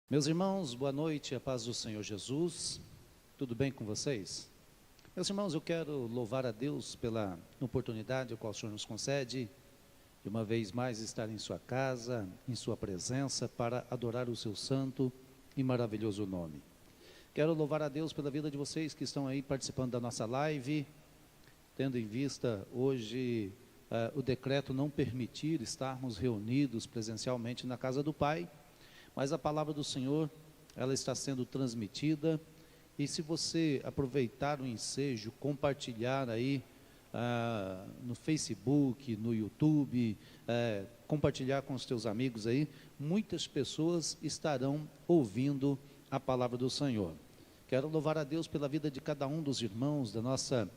Meus irmãos, boa noite, a paz do Senhor Jesus, tudo bem com vocês? Meus irmãos, eu quero louvar a Deus pela oportunidade a qual o Senhor nos concede, de uma vez mais estar em sua casa, em sua presença, para adorar o seu santo e maravilhoso nome. Quero louvar a Deus pela vida de vocês que estão aí participando da nossa live, tendo em vista hoje o decreto não permitir estarmos reunidos presencialmente na casa do Pai, mas a palavra do Senhor, ela está sendo transmitida, e se você aproveitar o ensejo, compartilhar aí no Facebook, no YouTube, compartilhar com os teus amigos aí, muitas pessoas estarão ouvindo a palavra do Senhor. Quero louvar a Deus pela vida de cada um dos irmãos da nossa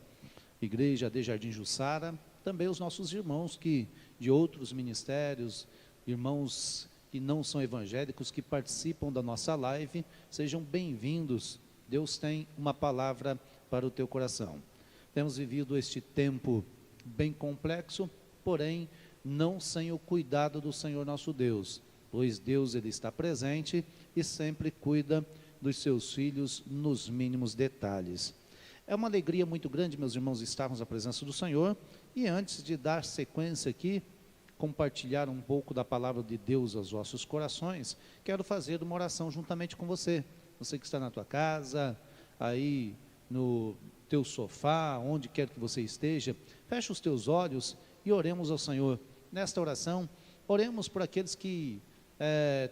igreja de Jardim Jussara, também os nossos irmãos que de outros ministérios, irmãos que não são evangélicos, que participam da nossa live, sejam bem-vindos. Deus tem uma palavra para o teu coração. Temos vivido este tempo bem complexo, porém, não sem o cuidado do Senhor nosso Deus, pois Deus, Ele está presente e sempre cuida dos seus filhos nos mínimos detalhes. É uma alegria muito grande, meus irmãos, estarmos na presença do Senhor, e antes de dar sequência aqui, compartilhar um pouco da palavra de Deus aos vossos corações, quero fazer uma oração juntamente com você que está na tua casa, aí no teu sofá, onde quer que você esteja, feche os teus olhos e oremos ao Senhor. Nesta oração, oremos por aqueles que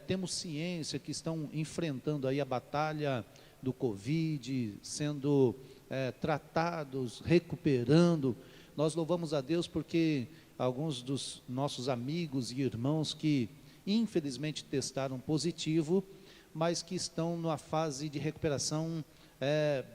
temos ciência, que estão enfrentando aí a batalha do Covid, sendo tratados, recuperando. Nós louvamos a Deus porque alguns dos nossos amigos e irmãos que infelizmente testaram positivo, mas que estão numa fase de recuperação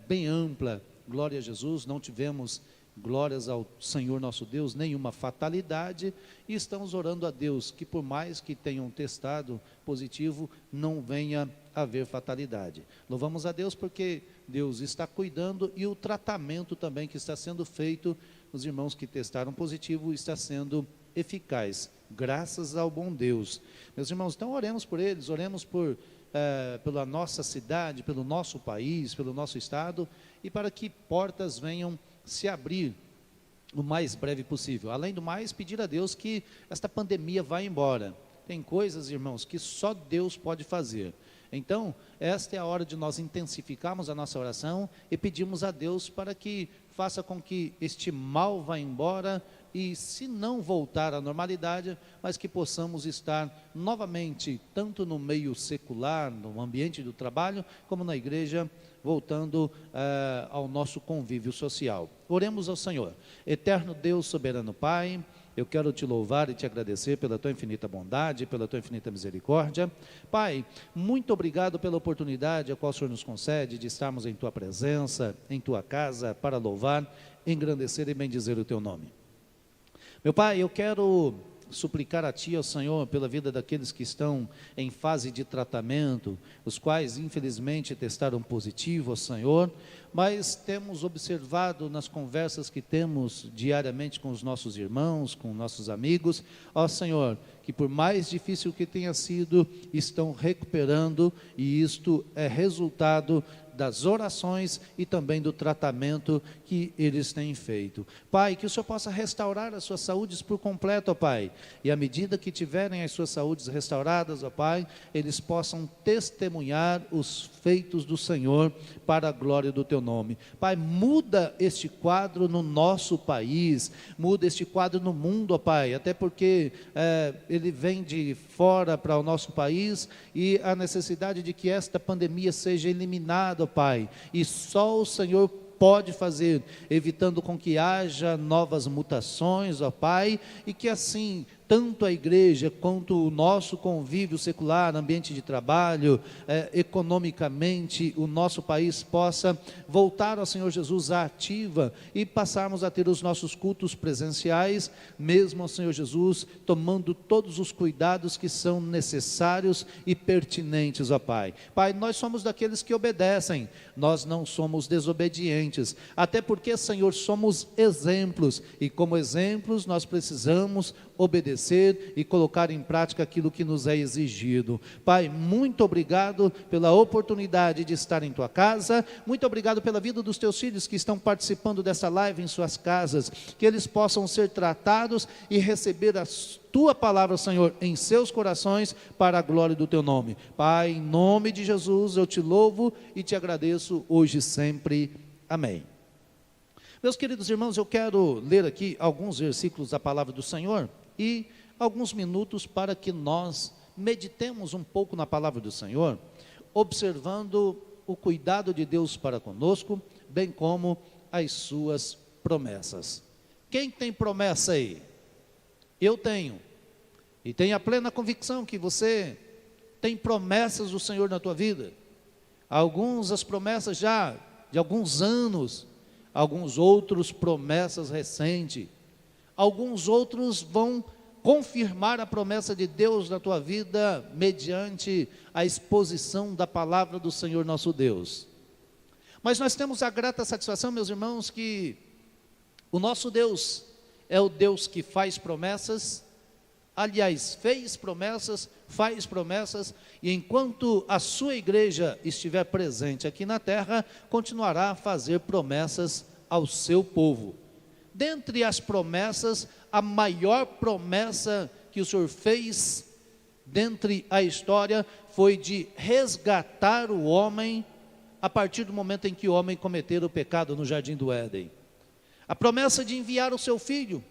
bem ampla. Glória a Jesus, não tivemos, glórias ao Senhor nosso Deus, nenhuma fatalidade, e estamos orando a Deus que por mais que tenham testado positivo, não venha haver fatalidade. Louvamos a Deus porque Deus está cuidando, e o tratamento também que está sendo feito os irmãos que testaram positivo está sendo eficaz, graças ao bom Deus. Meus irmãos, então oremos por eles, oremos pela nossa cidade, pelo nosso país, pelo nosso estado, e para que portas venham se abrir o mais breve possível. Além do mais, pedir a Deus que esta pandemia vá embora. Tem coisas, irmãos, que só Deus pode fazer. Então, esta é a hora de nós intensificarmos a nossa oração e pedirmos a Deus para que faça com que este mal vá embora, e se não voltar à normalidade, mas que possamos estar novamente, tanto no meio secular, no ambiente do trabalho, como na igreja, voltando ao nosso convívio social. Oremos ao Senhor. Eterno Deus, soberano Pai, eu quero te louvar e te agradecer pela tua infinita bondade, pela tua infinita misericórdia. Pai, muito obrigado pela oportunidade a qual o Senhor nos concede de estarmos em tua presença, em tua casa, para louvar, engrandecer e bendizer o teu nome. Meu Pai, eu quero suplicar a Ti, ao Senhor, pela vida daqueles que estão em fase de tratamento, os quais infelizmente testaram positivo, ao Senhor, mas temos observado nas conversas que temos diariamente com os nossos irmãos, com nossos amigos, ó Senhor, que por mais difícil que tenha sido, estão recuperando, e isto é resultado das orações e também do tratamento que eles têm feito. Pai, que o Senhor possa restaurar as suas saúdes por completo, ó Pai, e à medida que tiverem as suas saúdes restauradas, ó Pai, eles possam testemunhar os feitos do Senhor para a glória do teu nome. Pai, muda este quadro no nosso país, muda este quadro no mundo, ó Pai, até porque ele vem de fora para o nosso país, e a necessidade de que esta pandemia seja eliminada, ó Pai, e só o Senhor pode fazer, evitando com que haja novas mutações, ó Pai, e que assim tanto a igreja quanto o nosso convívio secular, ambiente de trabalho, economicamente, o nosso país possa voltar ao Senhor Jesus à ativa e passarmos a ter os nossos cultos presenciais, mesmo ao Senhor Jesus, tomando todos os cuidados que são necessários e pertinentes, ó Pai. Pai, nós somos daqueles que obedecem, nós não somos desobedientes, até porque, Senhor, somos exemplos, e como exemplos nós precisamos obedecer e colocar em prática aquilo que nos é exigido. Pai, muito obrigado pela oportunidade de estar em tua casa, muito obrigado pela vida dos teus filhos que estão participando dessa live em suas casas, que eles possam ser tratados e receber a tua palavra, Senhor, em seus corações, para a glória do teu nome. Pai, em nome de Jesus, eu te louvo e te agradeço hoje e sempre. Amém. Meus queridos irmãos, eu quero ler aqui alguns versículos da palavra do Senhor e alguns minutos para que nós meditemos um pouco na palavra do Senhor, observando o cuidado de Deus para conosco, bem como as suas promessas. Quem tem promessa aí? Eu tenho, e tenho a plena convicção que você tem promessas do Senhor na tua vida. Alguns as promessas já de alguns anos, alguns outros promessas recentes, alguns outros vão confirmar a promessa de Deus na tua vida mediante a exposição da palavra do Senhor nosso Deus. Mas nós temos a grata satisfação, meus irmãos, que o nosso Deus é o Deus que faz promessas, aliás, fez promessas, faz promessas, e enquanto a sua igreja estiver presente aqui na terra, continuará a fazer promessas ao seu povo. Dentre as promessas, a maior promessa que o Senhor fez, dentre a história, foi de resgatar o homem, a partir do momento em que o homem cometeu o pecado no jardim do Éden. A promessa de enviar o seu filho,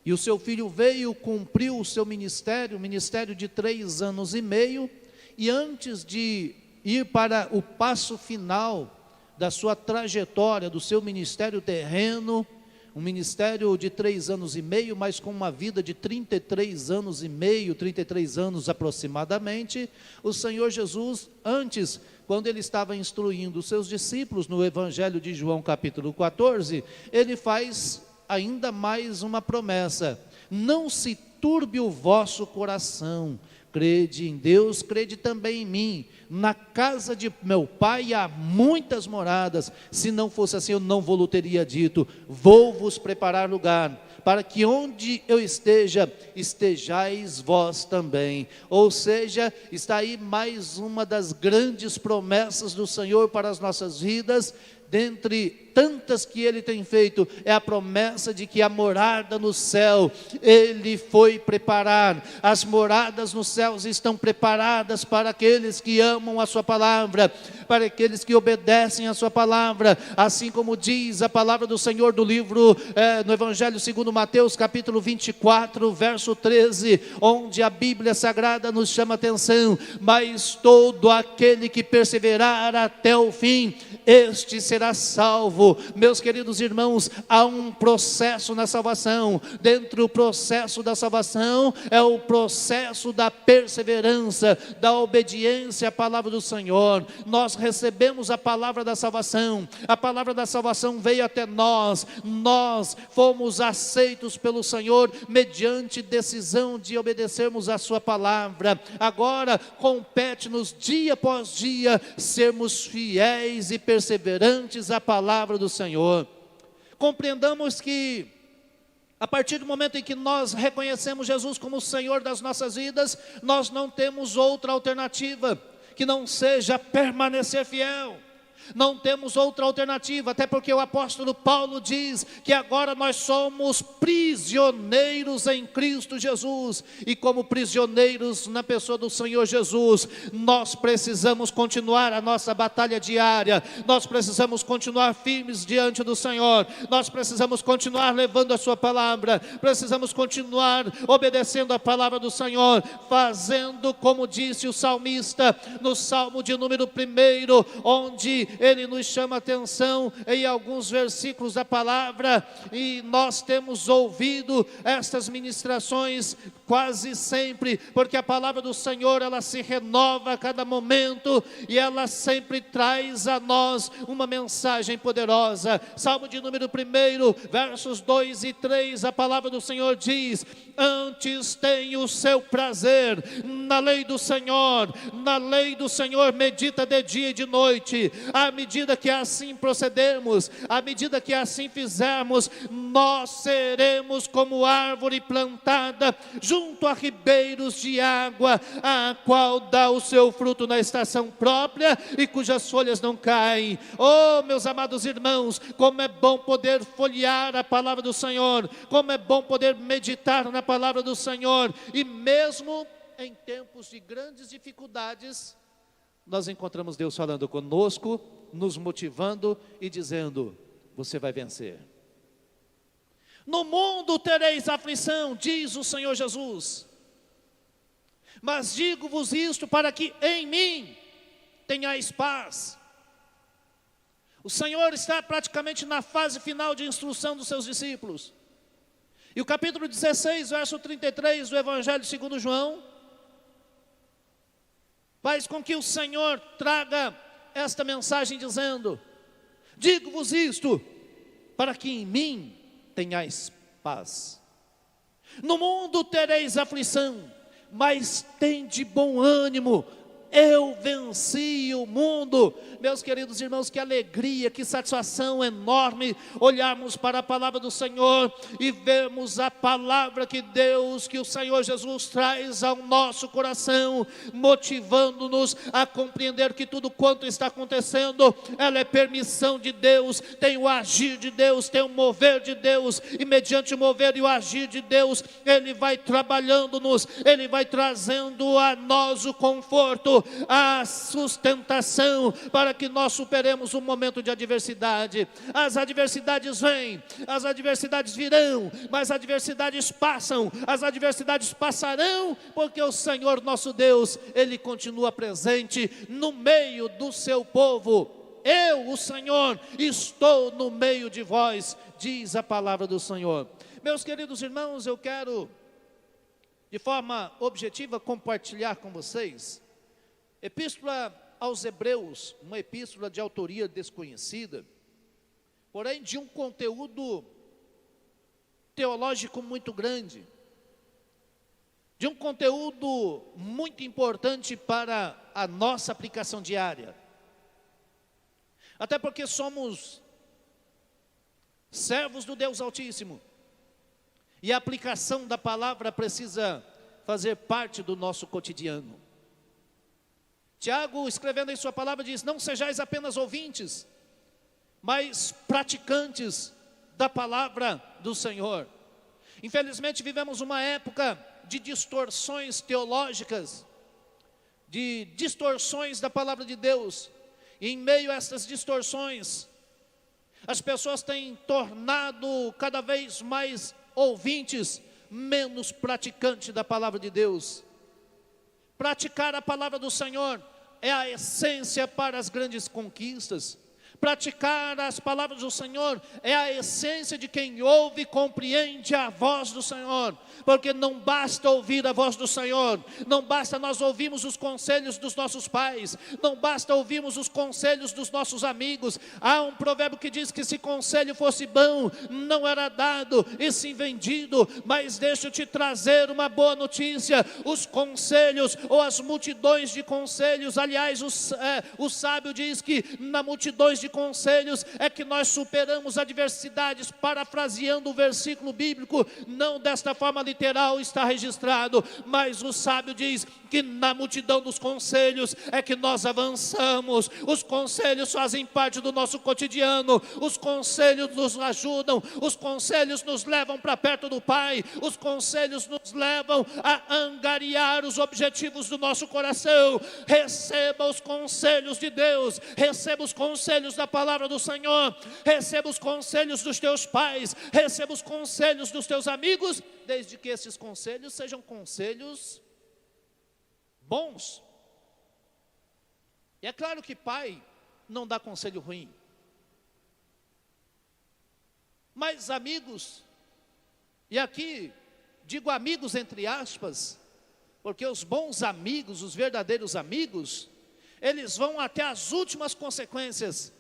e o seu filho veio, cumpriu o seu ministério, um ministério de 3 anos e meio, e antes de ir para o passo final da sua trajetória, do seu ministério terreno, um ministério de 3 anos e meio, mas com uma vida de 33 anos e meio, 33 anos aproximadamente, o Senhor Jesus, antes, quando ele estava instruindo os seus discípulos no Evangelho de João capítulo 14, ele faz ainda mais uma promessa: não se turbe o vosso coração, crede em Deus, crede também em mim. Na casa de meu pai há muitas moradas, se não fosse assim eu não vos teria dito, vou vos preparar lugar, para que onde eu esteja, estejais vós também. Ou seja, está aí mais uma das grandes promessas do Senhor para as nossas vidas. Dentre tantas que ele tem feito, é a promessa de que a morada no céu, ele foi preparar. As moradas nos céus estão preparadas para aqueles que amam a sua palavra, para aqueles que obedecem a sua palavra, assim como diz a palavra do Senhor do livro, no Evangelho segundo Mateus, capítulo 24, verso 13, onde a Bíblia Sagrada nos chama a atenção: mas todo aquele que perseverar até o fim, este será salvo. Meus queridos irmãos, há um processo na salvação. Dentro do processo da salvação, é o processo da perseverança, da obediência à palavra do Senhor. Nós recebemos a palavra da salvação, a palavra da salvação veio até nós, nós fomos aceitos pelo Senhor, mediante decisão de obedecermos a sua palavra. Agora, compete-nos dia após dia, sermos fiéis e perseverantes à palavra do Senhor. Compreendamos que a partir do momento em que nós reconhecemos Jesus como o Senhor das nossas vidas, nós não temos outra alternativa que não seja permanecer fiel. Não temos outra alternativa, até porque o apóstolo Paulo diz que agora nós somos prisioneiros em Cristo Jesus, e como prisioneiros na pessoa do Senhor Jesus, nós precisamos continuar a nossa batalha diária, nós precisamos continuar firmes diante do Senhor, nós precisamos continuar levando a sua palavra, precisamos continuar obedecendo a palavra do Senhor, fazendo como disse o salmista, no Salmo de número 1, onde ele nos chama a atenção em alguns versículos da palavra, e nós temos ouvido estas ministrações quase sempre, porque a palavra do Senhor, ela se renova a cada momento, e ela sempre traz a nós uma mensagem poderosa. Salmo de número 1, versos 2 e 3, a palavra do Senhor diz: antes tenho o seu prazer na lei do Senhor, na lei do Senhor medita de dia e de noite, a à medida que assim procedermos, à medida que assim fizermos, nós seremos como árvore plantada junto a ribeiros de água, a qual dá o seu fruto na estação própria e cujas folhas não caem. Oh, meus amados irmãos, como é bom poder folhear a palavra do Senhor, como é bom poder meditar na palavra do Senhor, e mesmo em tempos de grandes dificuldades, nós encontramos Deus falando conosco, nos motivando e dizendo: você vai vencer. No mundo tereis aflição, diz o Senhor Jesus, mas digo-vos isto para que em mim tenhais paz. O Senhor está praticamente na fase final de instrução dos seus discípulos. E o capítulo 16, verso 33 do Evangelho segundo João, faz com que o Senhor traga esta mensagem dizendo: digo-vos isto, para que em mim tenhais paz. No mundo tereis aflição, mas tende bom ânimo, eu venci o mundo. Meus queridos irmãos, que alegria, que satisfação enorme olharmos para a palavra do Senhor e vermos a palavra que Deus, que o Senhor Jesus traz ao nosso coração, motivando-nos a compreender que tudo quanto está acontecendo, ela é permissão de Deus, tem o agir de Deus, tem o mover de Deus, e mediante o mover e o agir de Deus, Ele vai trabalhando-nos, Ele vai trazendo a nós o conforto, a sustentação, para que nós superemos um momento de adversidade. As adversidades vêm, as adversidades virão, mas as adversidades passam, as adversidades passarão, porque o Senhor nosso Deus, Ele continua presente no meio do seu povo. Eu, o Senhor, estou no meio de vós, diz a palavra do Senhor. Meus queridos irmãos, eu quero, de forma objetiva, compartilhar com vocês Epístola aos Hebreus, uma epístola de autoria desconhecida, porém de um conteúdo teológico muito grande, de um conteúdo muito importante para a nossa aplicação diária. Até porque somos servos do Deus Altíssimo, e a aplicação da palavra precisa fazer parte do nosso cotidiano. Tiago, escrevendo em sua palavra, diz: não sejais apenas ouvintes, mas praticantes da palavra do Senhor. Infelizmente vivemos uma época de distorções teológicas, de distorções da palavra de Deus, e em meio a essas distorções, as pessoas têm tornado cada vez mais ouvintes, menos praticantes da palavra de Deus. Praticar a palavra do Senhor é a essência para as grandes conquistas. Praticar as palavras do Senhor é a essência de quem ouve e compreende a voz do Senhor, porque não basta ouvir a voz do Senhor, não basta nós ouvirmos os conselhos dos nossos pais, não basta ouvirmos os conselhos dos nossos amigos. Há um provérbio que diz que se conselho fosse bom, não era dado e sim vendido. Mas deixa eu te trazer uma boa notícia: os conselhos ou as multidões de conselhos, aliás, o sábio diz que na multidões de conselhos é que nós superamos adversidades. Parafraseando o versículo bíblico, não desta forma literal está registrado, mas o sábio diz que na multidão dos conselhos é que nós avançamos. Os conselhos fazem parte do nosso cotidiano, os conselhos nos ajudam, os conselhos nos levam para perto do Pai, os conselhos nos levam a angariar os objetivos do nosso coração. Receba os conselhos de Deus, receba os conselhos da palavra do Senhor, receba os conselhos dos teus pais, receba os conselhos dos teus amigos, desde que esses conselhos sejam conselhos bons. E é claro que pai não dá conselho ruim, mas amigos, e aqui digo amigos entre aspas, porque os bons amigos, os verdadeiros amigos, eles vão até as últimas consequências,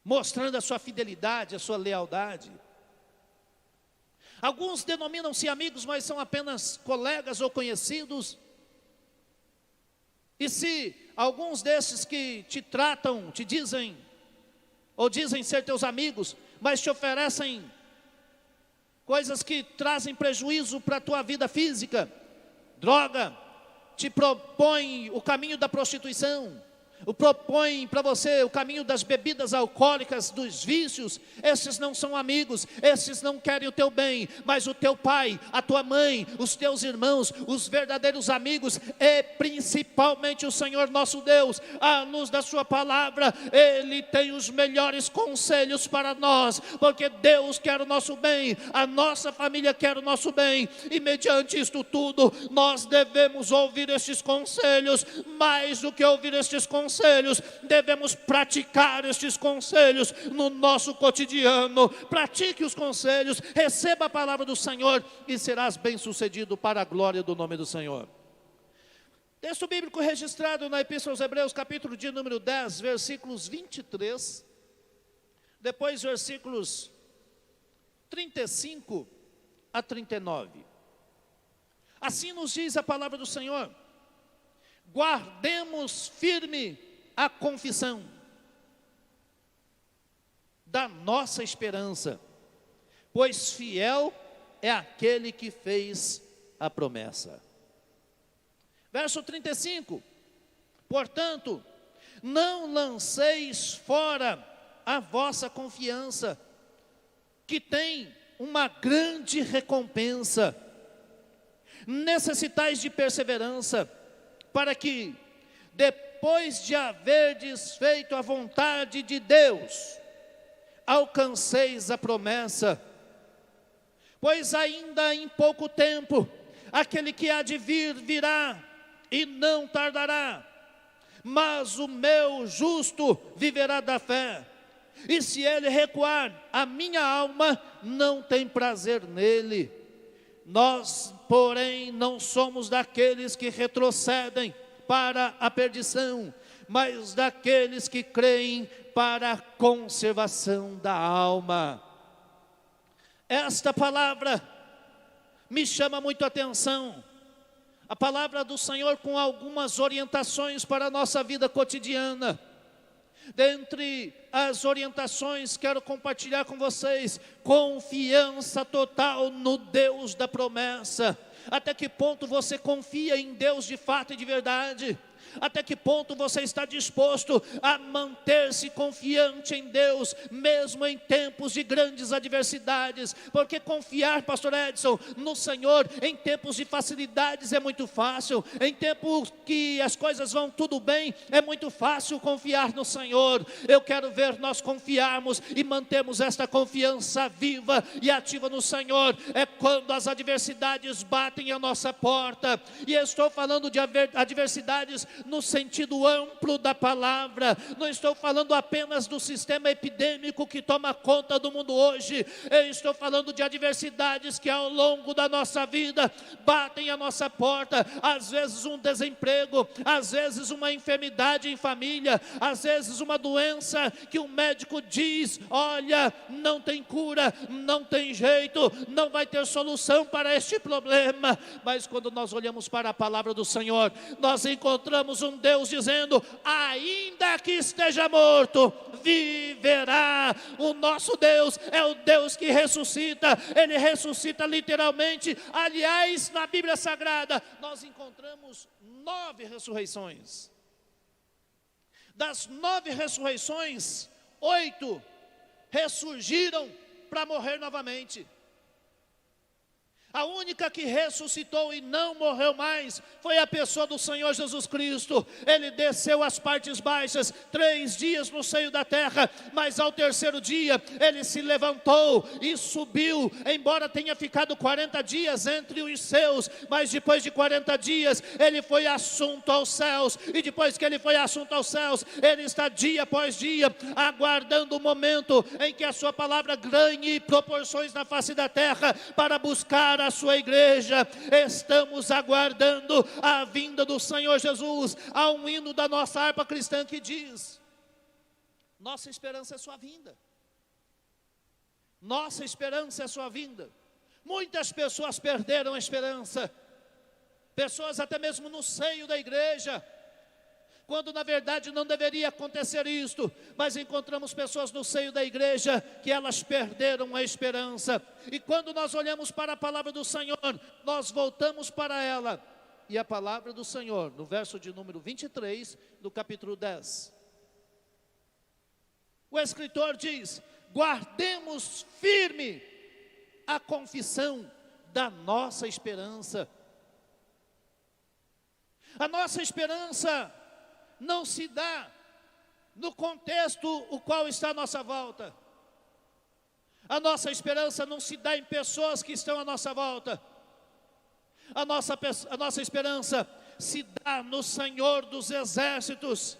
mostrando a sua fidelidade, a sua lealdade. Alguns denominam-se amigos, mas são apenas colegas ou conhecidos. E se alguns desses que te tratam, te dizem, ou dizem ser teus amigos, mas te oferecem coisas que trazem prejuízo para a tua vida física, droga, te propõe o caminho da prostituição, propõe para você o caminho das bebidas alcoólicas, dos vícios. Esses não são amigos, esses não querem o teu bem, mas o teu pai, a tua mãe, os teus irmãos, os verdadeiros amigos, e principalmente o Senhor nosso Deus, à luz da sua palavra, Ele tem os melhores conselhos para nós, porque Deus quer o nosso bem, a nossa família quer o nosso bem, e mediante isto tudo, nós devemos ouvir estes conselhos. Mais do que ouvir estes conselhos, devemos praticar estes conselhos no nosso cotidiano. Pratique os conselhos, receba a palavra do Senhor e serás bem-sucedido para a glória do nome do Senhor. Texto bíblico registrado na Epístola aos Hebreus, capítulo de número 10, versículos 23, depois versículos 35 a 39. Assim nos diz a palavra do Senhor: guardemos firme a confissão da nossa esperança, pois fiel é aquele que fez a promessa. Verso 35, portanto, não lanceis fora a vossa confiança, que tem uma grande recompensa. Necessitais de perseverança, para que, depois de haverdes feito a vontade de Deus, alcanceis a promessa. Pois ainda em pouco tempo, aquele que há de vir, virá, e não tardará. Mas o meu justo viverá da fé, e se ele recuar, a minha alma não tem prazer nele. Nós, porém, não somos daqueles que retrocedem para a perdição, mas daqueles que creem para a conservação da alma. Esta palavra me chama muito a atenção. A palavra do Senhor com algumas orientações para a nossa vida cotidiana. Dentre as orientações, quero compartilhar com vocês: confiança total no Deus da promessa. Até que ponto você confia em Deus de fato e de verdade? Até que ponto você está disposto a manter-se confiante em Deus, mesmo em tempos de grandes adversidades? Porque confiar, pastor Edson, no Senhor em tempos de facilidades é muito fácil. Em tempos que as coisas vão tudo bem, é muito fácil confiar no Senhor. Eu quero ver nós confiarmos e mantermos esta confiança viva e ativa no Senhor. É quando as adversidades batem a nossa porta. E eu estou falando de adversidades no sentido amplo da palavra. Não estou falando apenas do sistema epidêmico que toma conta do mundo hoje. Eu estou falando de adversidades que ao longo da nossa vida batem a nossa porta. Às vezes um desemprego, às vezes uma enfermidade em família, às vezes uma doença que o médico diz: olha, não tem cura, não tem jeito, não vai ter solução para este problema. Mas quando nós olhamos para a palavra do Senhor, nós encontramos um Deus dizendo: ainda que esteja morto, viverá. O nosso Deus é o Deus que ressuscita. Ele ressuscita literalmente. Aliás, na Bíblia Sagrada nós encontramos 9 ressurreições. Das 9 ressurreições, 8 ressurgiram para morrer novamente. A única que ressuscitou e não morreu mais foi a pessoa do Senhor Jesus Cristo. Ele desceu às partes baixas, 3 dias no seio da terra, mas ao terceiro dia ele se levantou e subiu, embora tenha ficado 40 dias entre os seus, mas depois de 40 dias ele foi assunto aos céus, e depois que ele foi assunto aos céus, ele está dia após dia aguardando o momento em que a sua palavra ganhe proporções na face da terra para buscar a sua igreja. Estamos aguardando a vinda do Senhor Jesus. Há um hino da nossa harpa cristã que diz: nossa esperança é sua vinda. Nossa esperança é sua vinda. Muitas pessoas perderam a esperança, pessoas até mesmo no seio da igreja quando na verdade não deveria acontecer isto, mas encontramos pessoas no seio da igreja que elas perderam a esperança, e quando nós olhamos para a palavra do Senhor, nós voltamos para ela, e a palavra do Senhor, no verso de número 23, do capítulo 10, o escritor diz: guardemos firme a confissão da nossa esperança. A nossa esperança não se dá no contexto o qual está à nossa volta. A nossa esperança não se dá em pessoas que estão à nossa volta. A nossa esperança se dá no Senhor dos exércitos.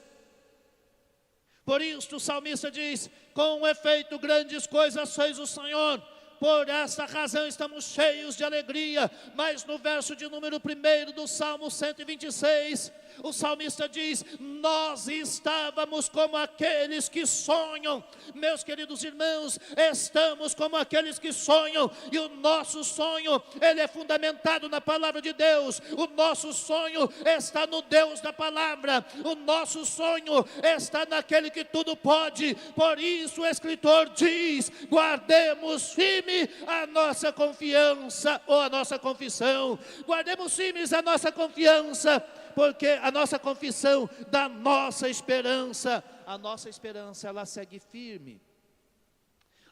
Por isso o salmista diz: com efeito grandes coisas fez o Senhor, por esta razão estamos cheios de alegria. Mas no verso de número 1 do Salmo 126, o salmista diz: nós estávamos como aqueles que sonham. Meus queridos irmãos, estamos como aqueles que sonham, e o nosso sonho, ele é fundamentado na palavra de Deus. O nosso sonho está no Deus da palavra. O nosso sonho está naquele que tudo pode. Por isso o escritor diz: guardemos firme a nossa confiança, ou a nossa confissão. Guardemos firmes a nossa confiança, porque a nossa confissão da nossa esperança, a nossa esperança ela segue firme,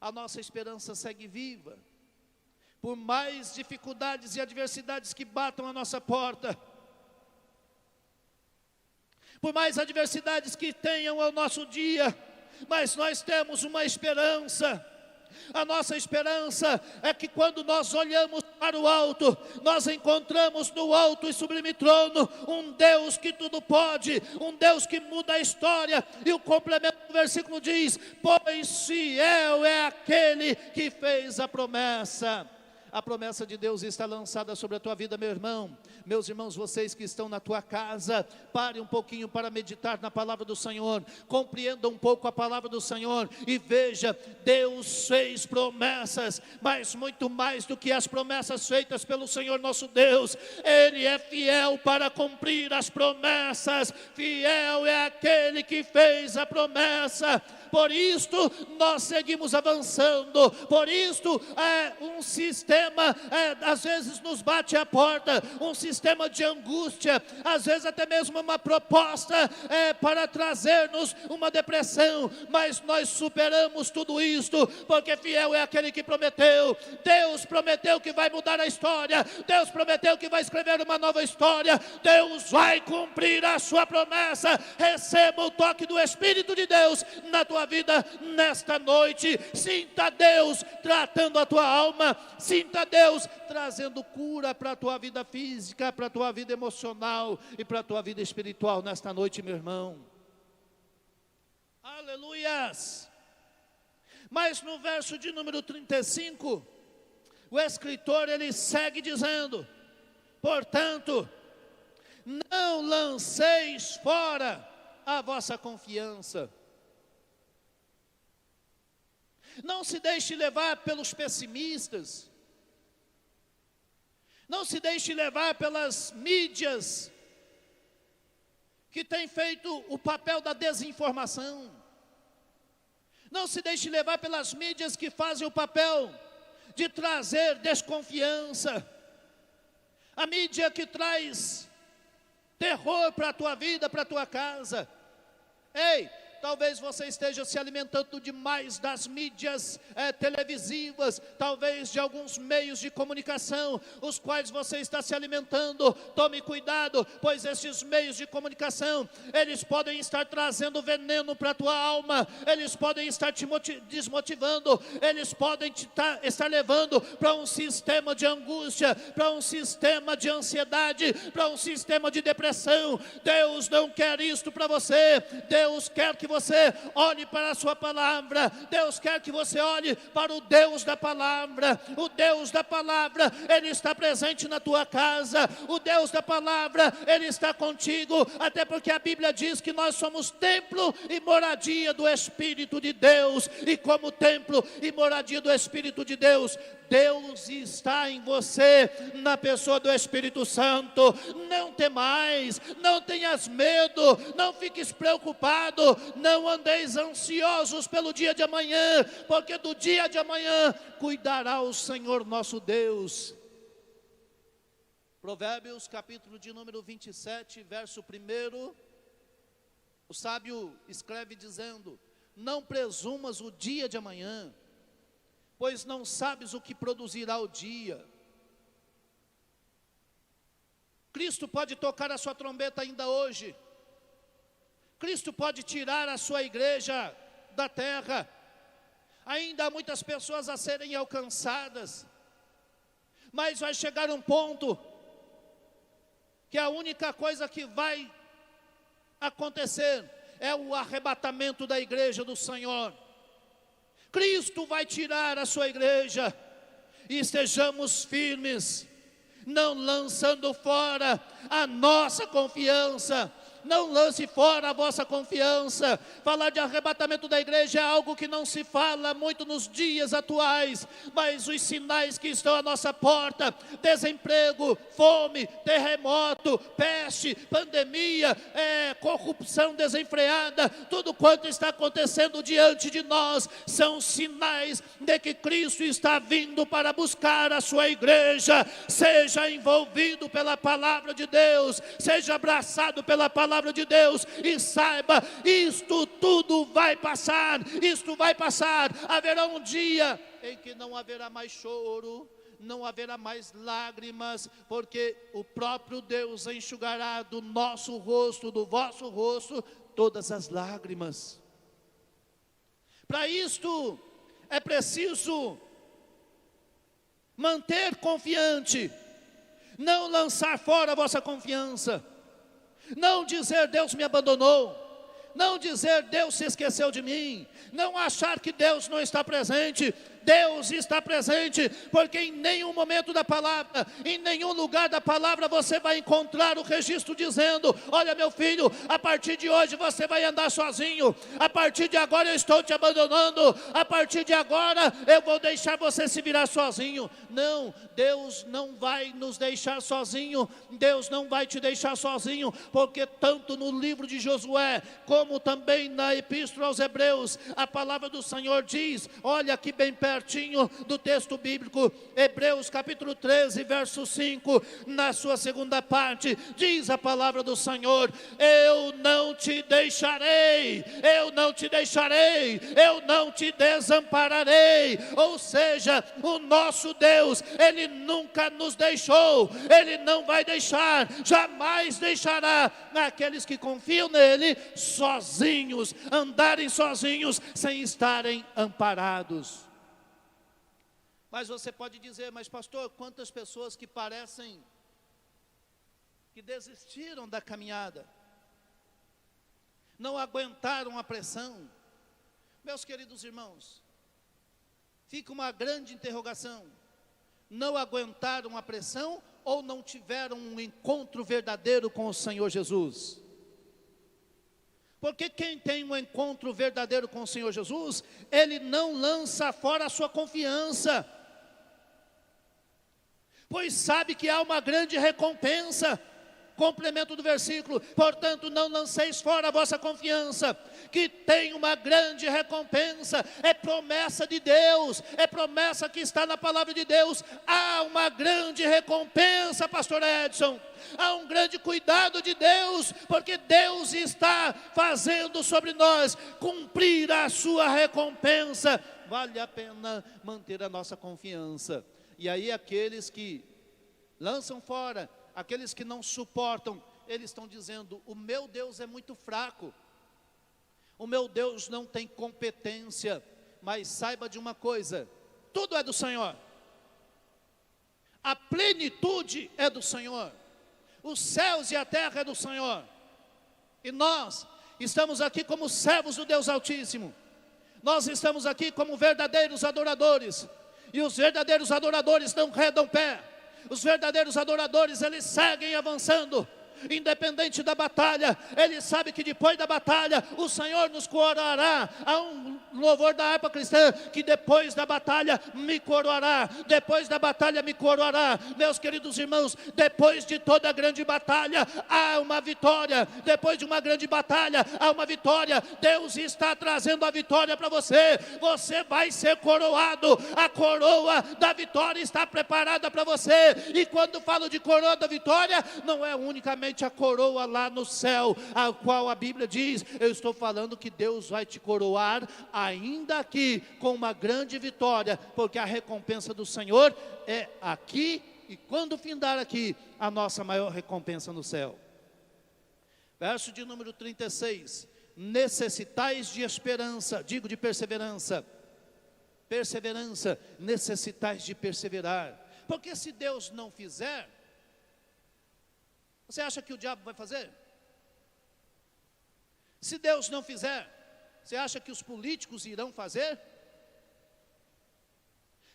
a nossa esperança segue viva, por mais dificuldades e adversidades que batam a nossa porta, por mais adversidades que tenham ao nosso dia, mas nós temos uma esperança. A nossa esperança é que quando nós olhamos para o alto, nós encontramos no alto e sublime trono um Deus que tudo pode, um Deus que muda a história. E o complemento do versículo diz: pois fiel é aquele que fez a promessa. A promessa de Deus está lançada sobre a tua vida, meu irmão. Meus irmãos, vocês que estão na tua casa, pare um pouquinho para meditar na palavra do Senhor, compreenda um pouco a palavra do Senhor e veja, Deus fez promessas, mas muito mais do que as promessas feitas pelo Senhor nosso Deus, Ele é fiel para cumprir as promessas. Fiel é aquele que fez a promessa. Por isto nós seguimos avançando. Por isto um sistema às vezes nos bate à porta, um sistema de angústia, às vezes até mesmo uma proposta para trazer-nos uma depressão, mas nós superamos tudo isto, porque fiel é aquele que prometeu. Deus prometeu que vai mudar a história, Deus prometeu que vai escrever uma nova história, Deus vai cumprir a sua promessa. Receba o toque do Espírito de Deus na tua vida nesta noite. Sinta Deus tratando a tua alma, sinta Deus trazendo cura para a tua vida física, para a tua vida emocional e para a tua vida espiritual nesta noite, meu irmão. Aleluias! Mas no verso de número 35, o escritor ele segue dizendo: portanto, não lanceis fora a vossa confiança. Não se deixe levar pelos pessimistas. Não se deixe levar pelas mídias que têm feito o papel da desinformação. Não se deixe levar pelas mídias que fazem o papel de trazer desconfiança. A mídia que traz terror para a tua vida, para a tua casa. Ei, talvez você esteja se alimentando demais das mídias televisivas, talvez de alguns meios de comunicação, os quais você está se alimentando. Tome cuidado, pois esses meios de comunicação, eles podem estar trazendo veneno para a tua alma, eles podem estar te desmotivando, eles podem estar levando para um sistema de angústia, para um sistema de ansiedade, para um sistema de depressão. Deus não quer isto para você. Deus quer que que você olhe para a sua palavra. Deus quer que você olhe para o Deus da palavra. O Deus da palavra, Ele está presente na tua casa. O Deus da palavra, Ele está contigo. Até porque a Bíblia diz que nós somos templo e moradia do Espírito de Deus. E como templo e moradia do Espírito de Deus, Deus está em você, na pessoa do Espírito Santo. Não temais, não tenhas medo, não fiques preocupado, não andeis ansiosos pelo dia de amanhã, porque do dia de amanhã cuidará o Senhor nosso Deus. Provérbios capítulo de número 27, verso 1, o sábio escreve dizendo: não presumas o dia de amanhã, pois não sabes o que produzirá o dia. Cristo pode tocar a sua trombeta ainda hoje. Cristo pode tirar a sua igreja da terra. Ainda há muitas pessoas a serem alcançadas. Mas vai chegar um ponto que a única coisa que vai acontecer é o arrebatamento da igreja do Senhor. Cristo vai tirar a sua igreja, e estejamos firmes, não lançando fora a nossa confiança. Não lance fora a vossa confiança. Falar de arrebatamento da igreja é algo que não se fala muito nos dias atuais, mas os sinais que estão à nossa porta: desemprego, fome, terremoto, peste, pandemia, corrupção desenfreada, tudo quanto está acontecendo diante de nós, são sinais de que Cristo está vindo para buscar a sua igreja. Seja envolvido pela palavra de Deus, seja abraçado pela palavra de Deus, e saiba, isto tudo vai passar, isto vai passar. Haverá um dia em que não haverá mais choro, não haverá mais lágrimas, porque o próprio Deus enxugará do nosso rosto, do vosso rosto, todas as lágrimas. Para isto é preciso manter confiante, não lançar fora a vossa confiança. Não dizer Deus me abandonou, não dizer Deus se esqueceu de mim, não achar que Deus não está presente. Deus está presente, porque em nenhum momento da palavra, em nenhum lugar da palavra você vai encontrar o registro dizendo: olha meu filho, a partir de hoje você vai andar sozinho, a partir de agora eu estou te abandonando, a partir de agora eu vou deixar você se virar sozinho. Não, Deus não vai nos deixar sozinho, Deus não vai te deixar sozinho, porque tanto no livro de Josué, como também na epístola aos Hebreus, a palavra do Senhor diz, olha aqui bem pertinho do texto bíblico, Hebreus capítulo 13, verso 5, na sua segunda parte, diz a palavra do Senhor: eu não te deixarei, eu não te deixarei, eu não te desampararei. Ou seja, o nosso Deus, Ele nunca nos deixou, Ele não vai deixar, jamais deixará aqueles que confiam nele sozinhos, andarem sozinhos, sem estarem amparados. Mas você pode dizer: mas pastor, quantas pessoas que parecem que desistiram da caminhada, não aguentaram a pressão. Meus queridos irmãos, fica uma grande interrogação: não aguentaram a pressão ou não tiveram um encontro verdadeiro com o Senhor Jesus? Porque quem tem um encontro verdadeiro com o Senhor Jesus, ele não lança fora a sua confiança, pois sabe que há uma grande recompensa. Complemento do versículo: portanto não lanceis fora a vossa confiança, que tem uma grande recompensa. É promessa de Deus, é promessa que está na palavra de Deus. Há uma grande recompensa, pastor Edson, há um grande cuidado de Deus, porque Deus está fazendo sobre nós cumprir a sua recompensa. Vale a pena manter a nossa confiança. E aí aqueles que lançam fora, aqueles que não suportam, eles estão dizendo: o meu Deus é muito fraco, o meu Deus não tem competência. Mas saiba de uma coisa: tudo é do Senhor, a plenitude é do Senhor, os céus e a terra é do Senhor, e nós estamos aqui como servos do Deus Altíssimo. Nós estamos aqui como verdadeiros adoradores. E os verdadeiros adoradores não redam pé. Os verdadeiros adoradores, eles seguem avançando. Independente da batalha, ele sabe que depois da batalha o Senhor nos coroará. Há um louvor da harpa cristã que depois da batalha me coroará, depois da batalha me coroará. Meus queridos irmãos, depois de toda grande batalha há uma vitória. Depois de uma grande batalha há uma vitória. Deus está trazendo a vitória para você. Você vai ser coroado. A coroa da vitória está preparada para você. E quando falo de coroa da vitória, não é unicamente a coroa lá no céu, a qual a Bíblia diz, eu estou falando que Deus vai te coroar ainda aqui, com uma grande vitória, porque a recompensa do Senhor é aqui, e quando findar aqui, a nossa maior recompensa no céu. Verso de número 36, necessitais de esperança, digo de perseverança, perseverança, necessitais de perseverar, porque se Deus não fizer, você acha que o diabo vai fazer? Se Deus não fizer, você acha que os políticos irão fazer?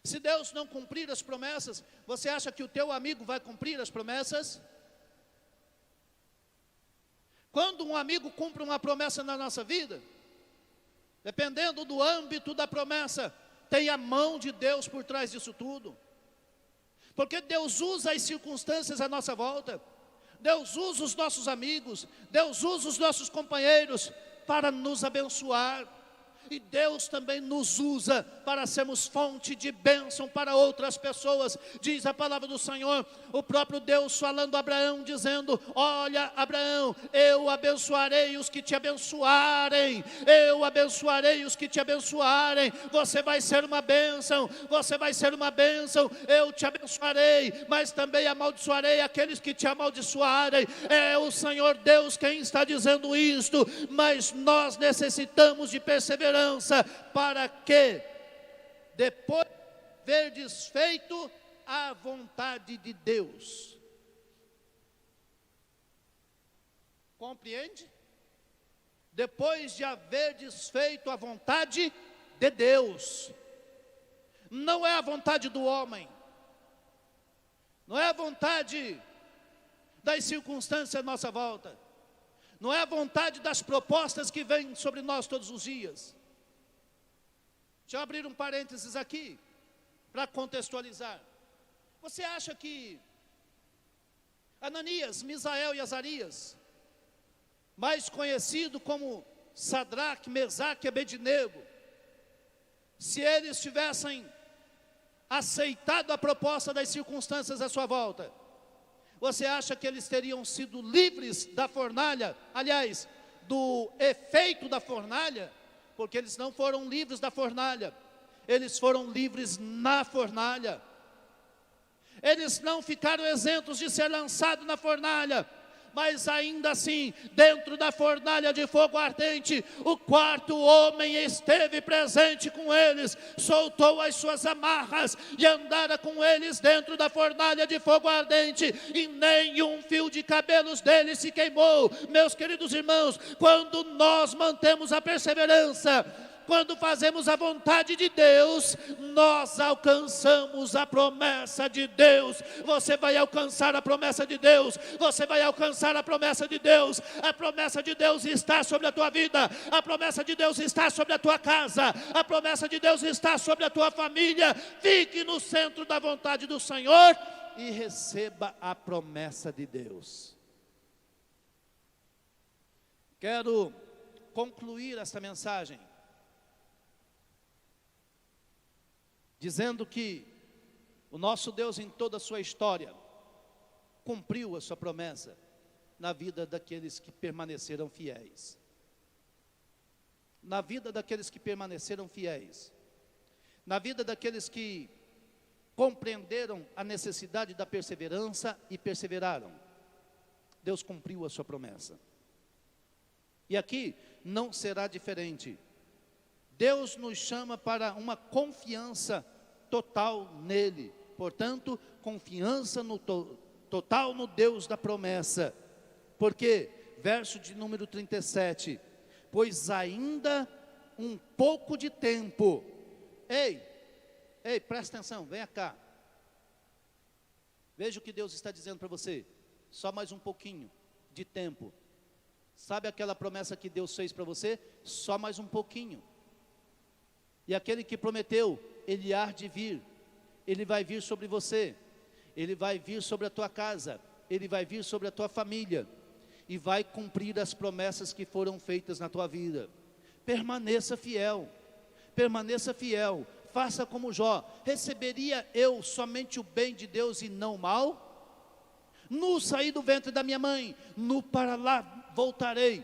Se Deus não cumprir as promessas, você acha que o teu amigo vai cumprir as promessas? Quando um amigo cumpre uma promessa na nossa vida, dependendo do âmbito da promessa, tem a mão de Deus por trás disso tudo. Porque Deus usa as circunstâncias à nossa volta. Deus usa os nossos amigos, Deus usa os nossos companheiros para nos abençoar. E Deus também nos usa para sermos fonte de bênção para outras pessoas. Diz a palavra do Senhor, o próprio Deus falando a Abraão, dizendo, olha Abraão, eu abençoarei os que te abençoarem, eu abençoarei os que te abençoarem, você vai ser uma bênção, você vai ser uma bênção, eu te abençoarei, mas também amaldiçoarei aqueles que te amaldiçoarem. É o Senhor Deus quem está dizendo isto, mas nós necessitamos de perseverança, para que, depois de ver desfeito a vontade de Deus, compreende? Depois de haver desfeito a vontade de Deus, não é a vontade do homem, não é a vontade das circunstâncias à nossa volta, não é a vontade das propostas que vêm sobre nós todos os dias. Deixa eu abrir um parênteses aqui, para contextualizar. Você acha que Ananias, Misael e Azarias, mais conhecido como Sadraque, Mesaque e Abednego, se eles tivessem aceitado a proposta das circunstâncias à sua volta, você acha que eles teriam sido livres da fornalha, aliás, do efeito da fornalha? Porque eles não foram livres da fornalha, eles foram livres na fornalha. Eles não ficaram isentos de ser lançados na fornalha, mas ainda assim, dentro da fornalha de fogo ardente, o quarto homem esteve presente com eles, soltou as suas amarras e andara com eles dentro da fornalha de fogo ardente, e nenhum fio de cabelos deles se queimou. Meus queridos irmãos, quando nós mantemos a perseverança, quando fazemos a vontade de Deus, nós alcançamos a promessa de Deus. Você vai alcançar a promessa de Deus, você vai alcançar a promessa de Deus. A promessa de Deus está sobre a tua vida, a promessa de Deus está sobre a tua casa, a promessa de Deus está sobre a tua família. Fique no centro da vontade do Senhor e receba a promessa de Deus. Quero concluir esta mensagem dizendo que o nosso Deus, em toda a sua história, cumpriu a sua promessa na vida daqueles que permaneceram fiéis. Na vida daqueles que permaneceram fiéis. Na vida daqueles que compreenderam a necessidade da perseverança e perseveraram. Deus cumpriu a sua promessa. E aqui não será diferente. Deus nos chama para uma confiança total nele. Portanto, confiança total no Deus da promessa. Porque, verso de número 37, pois ainda um pouco de tempo. Ei, presta atenção, venha cá. Veja o que Deus está dizendo para você. Só mais um pouquinho de tempo. Sabe aquela promessa que Deus fez para você? Só mais um pouquinho. E aquele que prometeu, ele há de vir. Ele vai vir sobre você. Ele vai vir sobre a tua casa. Ele vai vir sobre a tua família. E vai cumprir as promessas que foram feitas na tua vida. Permaneça fiel. Permaneça fiel. Faça como Jó. Receberia eu somente o bem de Deus e não o mal? Nu saí do ventre da minha mãe, nu para lá voltarei.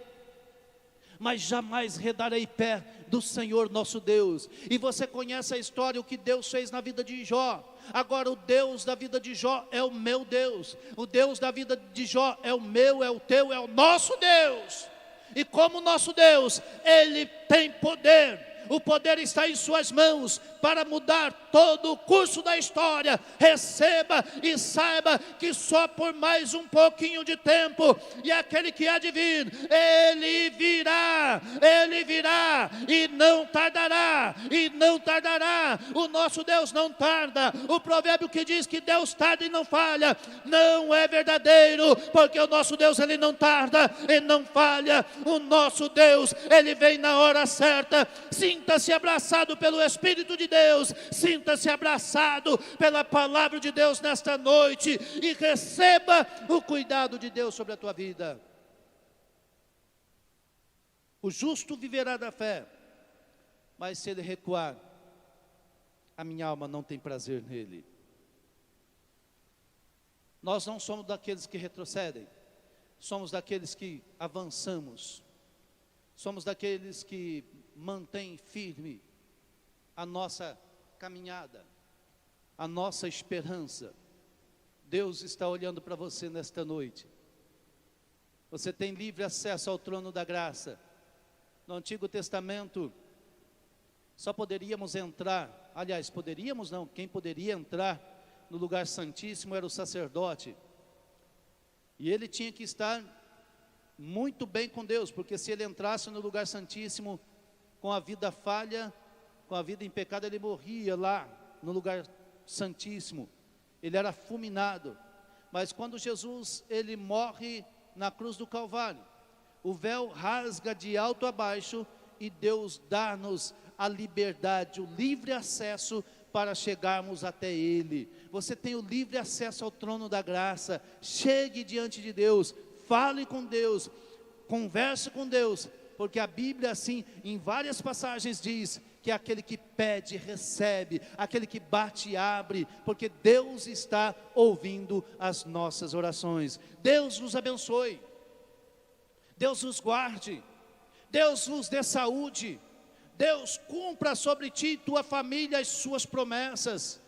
Mas jamais redarei pé do Senhor nosso Deus. E você conhece a história, o que Deus fez na vida de Jó. Agora o Deus da vida de Jó é o meu Deus. O Deus da vida de Jó é o meu, é o teu, é o nosso Deus. E como nosso Deus, Ele tem poder. O poder está em suas mãos para mudar todo o curso da história. Receba e saiba que só por mais um pouquinho de tempo, e aquele que há de vir, ele virá e não tardará, O nosso Deus não tarda. O provérbio que diz que Deus tarda e não falha, não é verdadeiro, porque o nosso Deus, ele não tarda e não falha. O nosso Deus, ele vem na hora certa. Sinta-se abraçado pelo Espírito de Deus, sinta-se abraçado pela palavra de Deus nesta noite, e receba o cuidado de Deus sobre a tua vida. O justo viverá da fé, mas se ele recuar, a minha alma não tem prazer nele. Nós não somos daqueles que retrocedem, somos daqueles que avançamos, somos daqueles que mantém firme a nossa caminhada, a nossa esperança. Deus está olhando para você nesta noite. Você tem livre acesso ao trono da graça. No Antigo Testamento, só poderíamos entrar, aliás, poderíamos não, quem poderia entrar no lugar santíssimo era o sacerdote. E ele tinha que estar muito bem com Deus, porque se ele entrasse no lugar santíssimo com a vida falha, com a vida em pecado, ele morria lá no lugar santíssimo, ele era fulminado. Mas quando Jesus, ele morre na cruz do Calvário, o véu rasga de alto a baixo, e Deus dá-nos a liberdade, o livre acesso para chegarmos até Ele. Você tem o livre acesso ao trono da graça. Chegue diante de Deus, fale com Deus, converse com Deus, porque a Bíblia, assim, em várias passagens diz que aquele que pede, recebe, aquele que bate, abre, porque Deus está ouvindo as nossas orações. Deus nos abençoe, Deus nos guarde, Deus nos dê saúde, Deus cumpra sobre ti e tua família as suas promessas.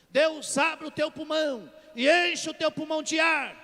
Deus abra o teu pulmão e enche o teu pulmão de ar,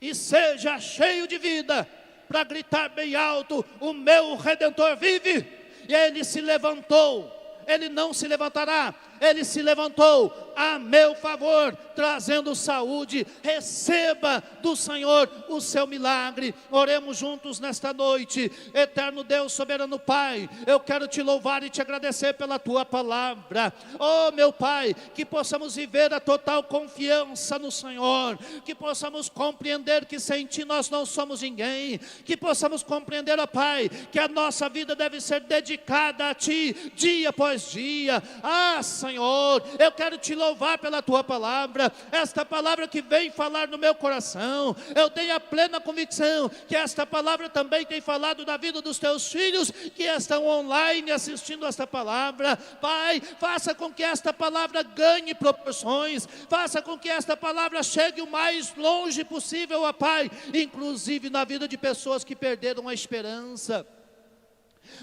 e seja cheio de vida, para gritar bem alto: o meu Redentor vive. E ele se levantou, ele não se levantará, ele se levantou a meu favor, trazendo saúde. Receba do Senhor o seu milagre. Oremos juntos nesta noite. Eterno Deus, soberano Pai, eu quero te louvar e te agradecer pela tua palavra. Oh meu Pai, que possamos viver a total confiança no Senhor, que possamos compreender que sem ti nós não somos ninguém, que possamos compreender, ó Pai, que a nossa vida deve ser dedicada a ti, dia após dia. Ah Senhor, eu quero te louvar pela tua palavra, esta palavra que vem falar no meu coração. Eu tenho a plena convicção que esta palavra também tem falado da vida dos teus filhos que estão online assistindo esta palavra. Pai, faça com que esta palavra ganhe proporções, faça com que esta palavra chegue o mais longe possível, ó Pai, inclusive na vida de pessoas que perderam a esperança,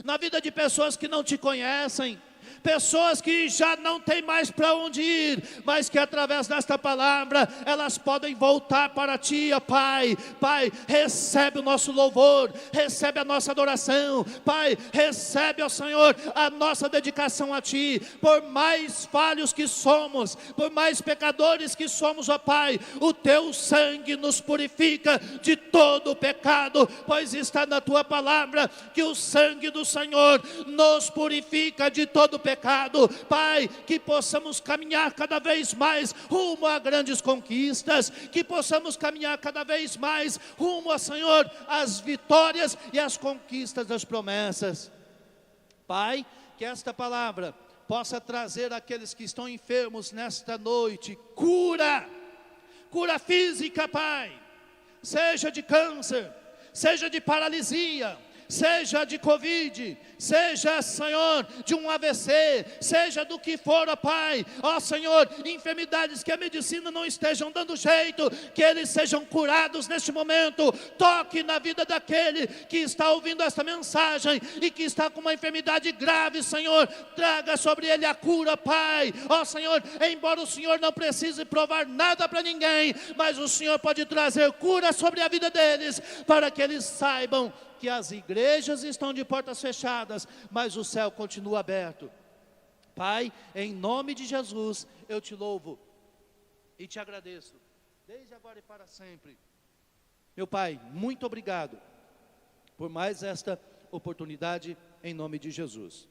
na vida de pessoas que não te conhecem. pessoas que já não têm mais para onde ir, mas que através desta palavra, elas podem voltar para Ti, ó Pai. Pai, recebe o nosso louvor, recebe a nossa adoração, Pai, recebe, ó Senhor, a nossa dedicação a Ti. Por mais falhos que somos, por mais pecadores que somos, ó Pai, o Teu sangue nos purifica de todo o pecado, pois está na Tua palavra que o sangue do Senhor nos purifica de todo o pecado. Pai, que possamos caminhar cada vez mais rumo a grandes conquistas, que possamos caminhar cada vez mais rumo, ó Senhor, às vitórias e às conquistas das promessas. Pai, que esta palavra possa trazer àqueles que estão enfermos nesta noite cura física, Pai, seja de câncer, seja de paralisia, seja de Covid, seja, Senhor, de um AVC, seja do que for, ó Pai, ó Senhor, enfermidades que a medicina não estejam dando jeito, que eles sejam curados neste momento. Toque na vida daquele que está ouvindo esta mensagem e que está com uma enfermidade grave, Senhor, traga sobre ele a cura, Pai, ó Senhor, embora o Senhor não precise provar nada para ninguém, mas o Senhor pode trazer cura sobre a vida deles, para que eles saibam que as igrejas estão de portas fechadas, mas o céu continua aberto. Pai, em nome de Jesus, eu te louvo e te agradeço, desde agora e para sempre. Meu Pai, muito obrigado por mais esta oportunidade, em nome de Jesus.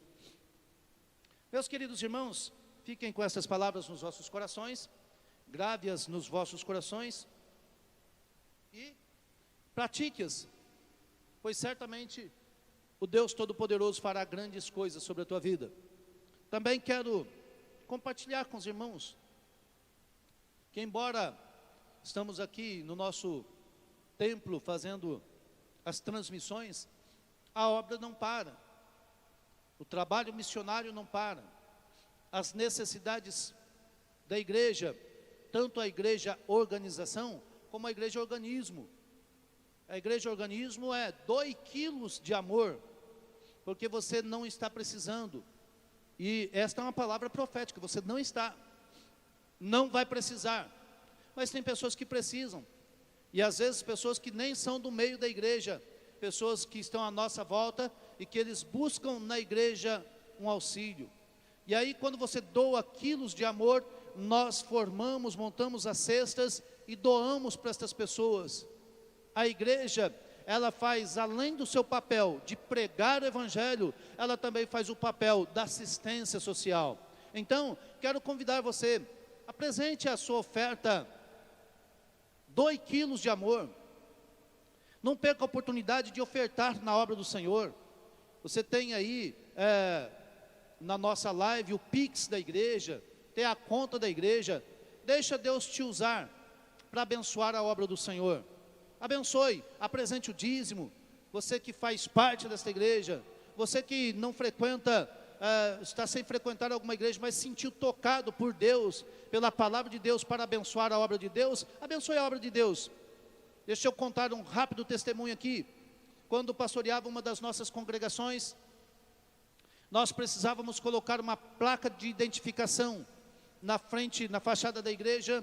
Meus queridos irmãos, fiquem com essas palavras nos vossos corações, grave-as nos vossos corações e pratique-as, pois certamente o Deus Todo-Poderoso fará grandes coisas sobre a tua vida. Também quero compartilhar com os irmãos que, embora estamos aqui no nosso templo fazendo as transmissões, a obra não para, o trabalho missionário não para, as necessidades da igreja, tanto a igreja organização como a igreja organismo. A igreja organismo é 2 quilos de amor, porque você não está precisando, e esta é uma palavra profética, você não vai precisar, mas tem pessoas que precisam, e às vezes pessoas que nem são do meio da igreja, pessoas que estão à nossa volta, e que eles buscam na igreja um auxílio, e aí quando você doa quilos de amor, nós montamos as cestas, e doamos para estas pessoas. A igreja, ela faz, além do seu papel de pregar o evangelho, ela também faz o papel da assistência social. Então, quero convidar você, apresente a sua oferta, 2 quilos de amor. Não perca a oportunidade de ofertar na obra do Senhor. Você tem aí, na nossa live, o Pix da igreja, tem a conta da igreja. Deixa Deus te usar para abençoar a obra do Senhor. Abençoe, apresente o dízimo. Você que faz parte desta igreja, você que não frequenta, está sem frequentar alguma igreja, mas se sentiu tocado por Deus, pela palavra de Deus para abençoar a obra de Deus, abençoe a obra de Deus. Deixa eu contar um rápido testemunho aqui. Quando pastoreava uma das nossas congregações, nós precisávamos colocar uma placa de identificação na frente, na fachada da igreja,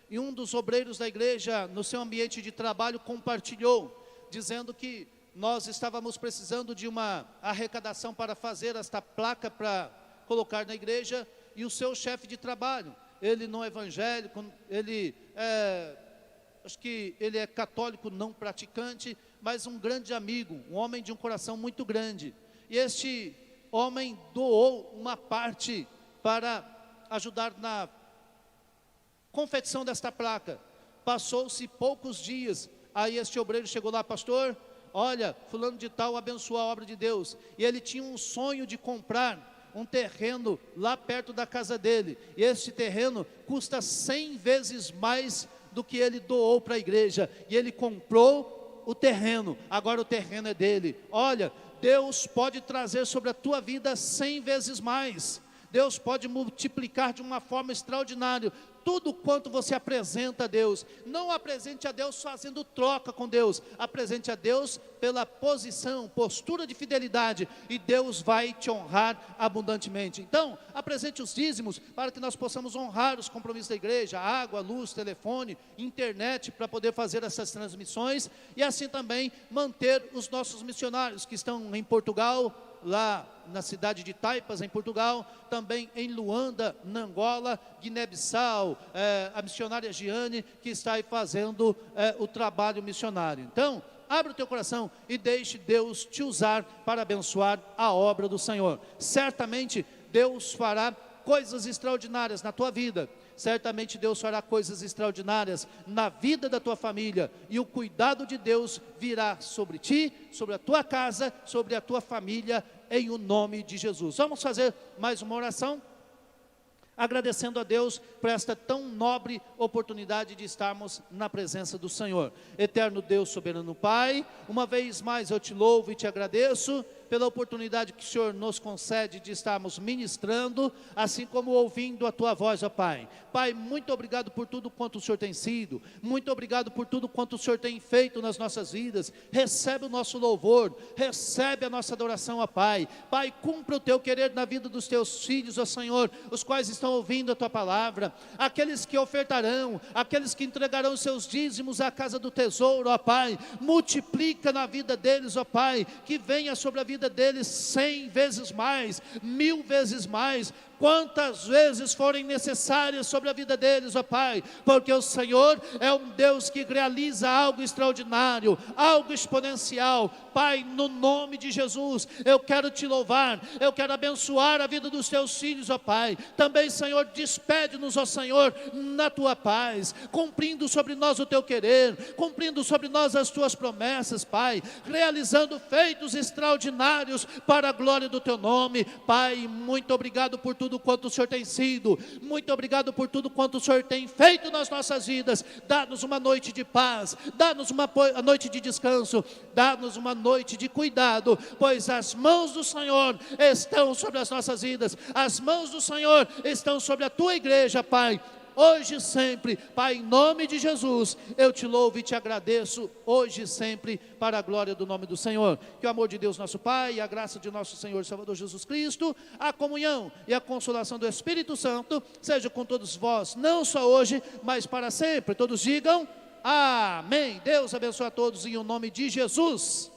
e um dos obreiros da igreja, no seu ambiente de trabalho, compartilhou, dizendo que nós estávamos precisando de uma arrecadação para fazer esta placa para colocar na igreja, e o seu chefe de trabalho, ele não é evangélico, acho que ele é católico não praticante, mas um grande amigo, um homem de um coração muito grande, e este homem doou uma parte para ajudar na confecção desta placa. Passou-se poucos dias, aí este obreiro chegou lá: pastor, olha, fulano de tal abençoou a obra de Deus, e ele tinha um sonho de comprar um terreno lá perto da casa dele, e esse terreno custa 100 vezes mais do que ele doou para a igreja, e ele comprou o terreno, agora o terreno é dele. Olha, Deus pode trazer sobre a tua vida 100 vezes mais, Deus pode multiplicar de uma forma extraordinária tudo quanto você apresenta a Deus. Não apresente a Deus fazendo troca com Deus, apresente a Deus pela posição, postura de fidelidade, e Deus vai te honrar abundantemente. Então, apresente os dízimos para que nós possamos honrar os compromissos da igreja, água, luz, telefone, internet, para poder fazer essas transmissões, e assim também manter os nossos missionários que estão em Portugal, lá na cidade de Taipas, em Portugal, também em Luanda, na Angola, Guiné-Bissau, a missionária Giane, que está aí fazendo o trabalho missionário. Então, abre o teu coração e deixe Deus te usar para abençoar a obra do Senhor. Certamente Deus fará coisas extraordinárias na tua vida. Certamente Deus fará coisas extraordinárias na vida da tua família, e o cuidado de Deus virá sobre ti, sobre a tua casa, sobre a tua família, em o nome de Jesus. Vamos fazer mais uma oração, agradecendo a Deus por esta tão nobre oportunidade de estarmos na presença do Senhor. Eterno Deus, soberano Pai, uma vez mais eu te louvo e te agradeço pela oportunidade que o Senhor nos concede de estarmos ministrando, assim como ouvindo a tua voz, ó Pai. Pai, muito obrigado por tudo quanto o Senhor tem sido, muito obrigado por tudo quanto o Senhor tem feito nas nossas vidas. Recebe o nosso louvor, recebe a nossa adoração, ó Pai. Pai, cumpra o teu querer na vida dos teus filhos, ó Senhor, os quais estão ouvindo a tua palavra, aqueles que ofertarão, aqueles que entregarão os seus dízimos à casa do tesouro, ó Pai. Multiplica na vida deles, ó Pai, que venha sobre a vida deles 100 vezes mais, 1000 vezes mais, quantas vezes forem necessárias sobre a vida deles, ó Pai, porque o Senhor é um Deus que realiza algo extraordinário, algo exponencial. Pai, no nome de Jesus, eu quero te louvar, eu quero abençoar a vida dos teus filhos, ó Pai. Também, Senhor, despede-nos, ó Senhor, na tua paz, cumprindo sobre nós o teu querer, cumprindo sobre nós as tuas promessas, Pai, realizando feitos extraordinários para a glória do teu nome. Pai, muito obrigado por tudo quanto o Senhor tem sido, muito obrigado por tudo quanto o Senhor tem feito nas nossas vidas. Dá-nos uma noite de paz, dá-nos uma noite de descanso, dá-nos uma noite de cuidado, pois as mãos do Senhor estão sobre as nossas vidas, as mãos do Senhor estão sobre a tua igreja, Pai, hoje e sempre. Pai, em nome de Jesus, eu te louvo e te agradeço, hoje e sempre, para a glória do nome do Senhor. Que o amor de Deus nosso Pai, e a graça de nosso Senhor e Salvador Jesus Cristo, a comunhão e a consolação do Espírito Santo, seja com todos vós, não só hoje, mas para sempre. Todos digam amém. Deus abençoe a todos em o nome de Jesus.